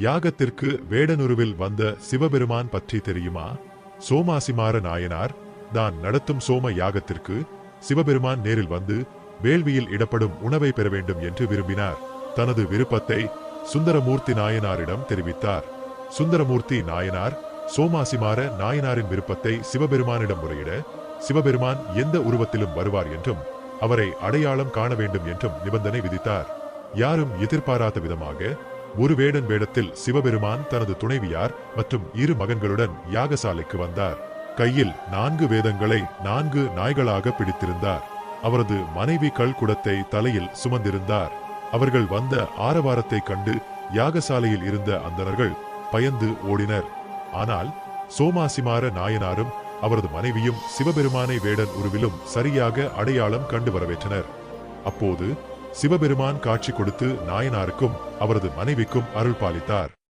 யாகத்திற்கு வேடனுருவில் வந்த சிவபெருமான் பற்றி தெரியுமா? சோமாசிமார நாயனார் தான் நடத்தும் சோம யாகத்திற்கு சிவபெருமான் நேரில் வந்து வேள்வியில் இடப்படும் உணவை பெற வேண்டும் என்று விரும்பினார். தனது விருப்பத்தை சுந்தரமூர்த்தி நாயனாரிடம் தெரிவித்தார். சுந்தரமூர்த்தி நாயனார் சோமாசிமார நாயனாரின் விருப்பத்தை சிவபெருமானிடம் முறையிட, சிவபெருமான் எந்த உருவத்திலும் வருவார் என்றும் அவரை அடையாளம் காண வேண்டும் என்றும் நிபந்தனை விதித்தார். யாரும் எதிர்பாராத விதமாக ஒரு வேடன் வேடத்தில் சிவபெருமான் தனது துணைவியார் மற்றும் 2 மகன்களுடன் யாகசாலைக்கு வந்தார். கையில் 4 வேதங்களை 4 நாய்களாக பிடித்திருந்தார். அவரது மனைவி கல்குடத்தை தலையில் சுமந்திருந்தார். அவர்கள் வந்த ஆரவாரத்தை கண்டு யாகசாலையில் இருந்த அந்தணர்கள் பயந்து ஓடினர். ஆனால் சோமாசிமார நாயனாரும் அவரது மனைவியும் சிவபெருமானை வேடன் உருவிலும் சரியாக அடையாளம் கண்டு வரவேற்றனர். அப்போது சிவபெருமான் காட்சி கொடுத்து நாயனாருக்கும் அவரது மனைவிக்கும் அருள் பாலித்தார்.